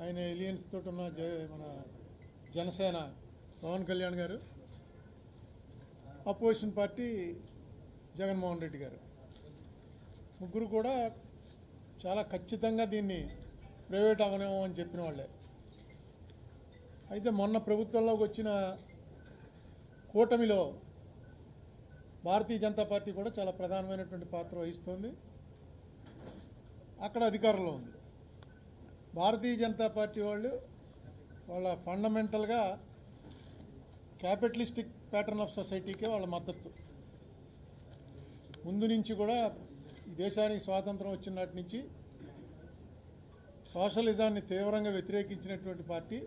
ఆయన ఎలియన్స్ తోటి ఉన్న మన జనసేన పవన్ కళ్యాణ్ గారు, అపోజిషన్ పార్టీ జగన్మోహన్ రెడ్డి గారు, ముగ్గురు కూడా చాలా ఖచ్చితంగా దీన్ని ప్రైవేట్ అవనేమో అని చెప్పిన వాళ్ళే. అయితే మొన్న ప్రభుత్వంలోకి వచ్చిన కూటమిలో భారతీయ జనతా పార్టీ కూడా చాలా ప్రధానమైనటువంటి పాత్ర వహిస్తుంది, అక్కడ అధికారంలో ఉంది. భారతీయ జనతా పార్టీ వాళ్ళ ఫండమెంటల్గా క్యాపిటలిస్టిక్ ప్యాటర్న్ ఆఫ్ సొసైటీకే వాళ్ళ మద్దతు. ముందు నుంచి కూడా ఈ దేశానికి స్వాతంత్రం వచ్చినటి నుంచి సోషలిజాన్ని తీవ్రంగా వ్యతిరేకించినటువంటి పార్టీ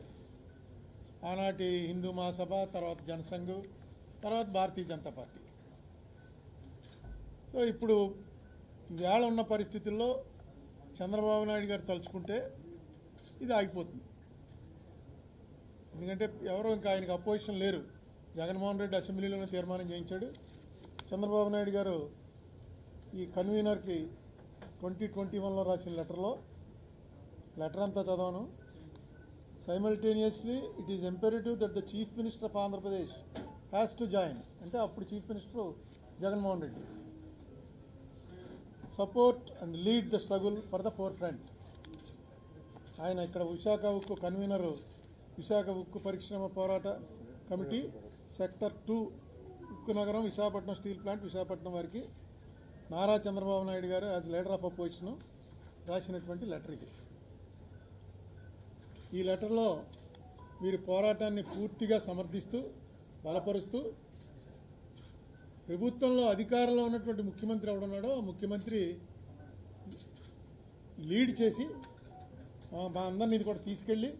ఆనాటి హిందూ మహాసభ, తర్వాత జనసంఘ్, తర్వాత భారతీయ జనతా పార్టీ. సో ఇప్పుడు ఈవేళ ఉన్న పరిస్థితుల్లో చంద్రబాబు నాయుడు గారు తలుచుకుంటే ఇది ఆగిపోతుంది. ఎందుకంటే ఎవరో ఇంకా ఆయనకు అపోజిషన్ లేరు. జగన్మోహన్ రెడ్డి అసెంబ్లీలోనే తీర్మానం చేయించాడు. చంద్రబాబు నాయుడు గారు ఈ కన్వీనర్కి 2021లో రాసిన లెటర్ అంతా చదవను. Simultaneously it is imperative that the chief minister of Andhra Pradesh has to join, అంటే అప్పుడు chief minister Jaganmohan Reddy, support and lead the struggle for the forefront. ఆయన ఇక్కడ విశాఖ ఉక్కు కన్వీనరు, విశాఖ ఉక్కు పరిశ్రమ పోరాట కమిటీ సెక్టర్ 2 ఉక్కు నగరం విశాఖపట్నం స్టీల్ ప్లాంట్ విశాఖపట్నం వారికి నారా చంద్రబాబు నాయుడు గారు యాజ్ లీడర్ ఆఫ్ అపోజిషన్ రాసినటువంటి లెటర్ ఇది. ఈ లెటర్లో వీరి పోరాటాన్ని పూర్తిగా సమర్థిస్తూ బలపరుస్తూ ప్రభుత్వంలో అధికారంలో ఉన్నటువంటి ముఖ్యమంత్రి ఎవడున్నాడో ఆ ముఖ్యమంత్రి లీడ్ చేసి మా అందరినీ ఇది కూడా తీసుకెళ్ళి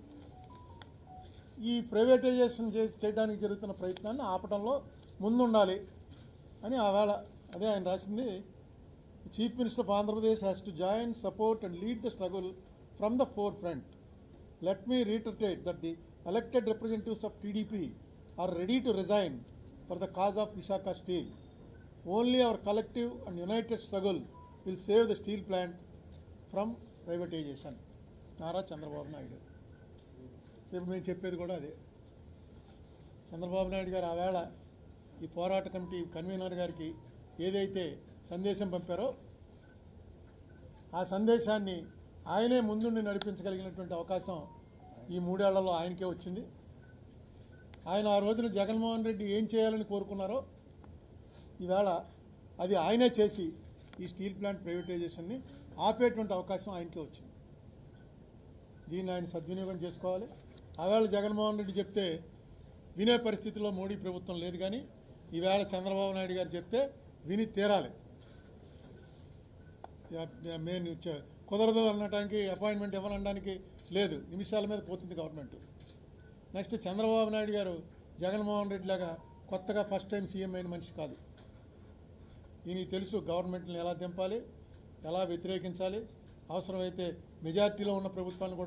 ఈ ప్రైవేటైజేషన్ చేయడానికి జరుగుతున్న ప్రయత్నాన్ని ఆపడంలో ముందుండాలి అని ఆవేళ అదే ఆయన రాసింది. Chief minister of Andhra Pradesh has to join, support and lead the struggle from the four front. Let me reiterate that the elected representatives of TDP are ready to resign for the cause of Visakhapatnam Steel. Only our collective and united struggle will save the steel plant from privatization. Nara Chandrababu Naidu. ఇప్పుడు నేను చెప్పేది కూడా అదే. చంద్రబాబు నాయుడు గారు ఆవేళ ఈ పోరాట committee convener గారికి ఏదైతే సందేశం పంపారో ఆ సందేశాన్ని ఆయనే ముందుండి నడిపించగలిగినటువంటి అవకాశం ఈ 3 ఏళ్లలో ఆయనకే వచ్చింది. ఆయన ఆ రోజున జగన్మోహన్ రెడ్డి ఏం చేయాలని కోరుకున్నారో ఈవేళ అది ఆయనే చేసి ఈ స్టీల్ ప్లాంట్ ప్రైవేటైజేషన్ని ఆపేటువంటి అవకాశం ఆయనకే వచ్చింది. దీన్ని ఆయన సద్వినియోగం చేసుకోవాలి. ఆవేళ జగన్మోహన్ రెడ్డి చెప్తే వినే పరిస్థితిలో మోడీ ప్రభుత్వం లేదు, కానీ ఈవేళ చంద్రబాబు నాయుడు గారు చెప్తే విని తీరాలి. మేము కుదరదు అనడానికి, అపాయింట్మెంట్ ఇవ్వనడానికి లేదు, నిమిషాల మీద పోతుంది గవర్నమెంట్. నెక్స్ట్ చంద్రబాబు నాయుడు గారు జగన్మోహన్ రెడ్డి లాగా కొత్తగా ఫస్ట్ టైం సీఎం అయిన మనిషి కాదు. ఈయనకి తెలుసు గవర్నమెంట్ని ఎలా దింపాలి, ఎలా వ్యతిరేకించాలి, అవసరమైతే మెజార్టీలో ఉన్న ప్రభుత్వాన్ని కూడా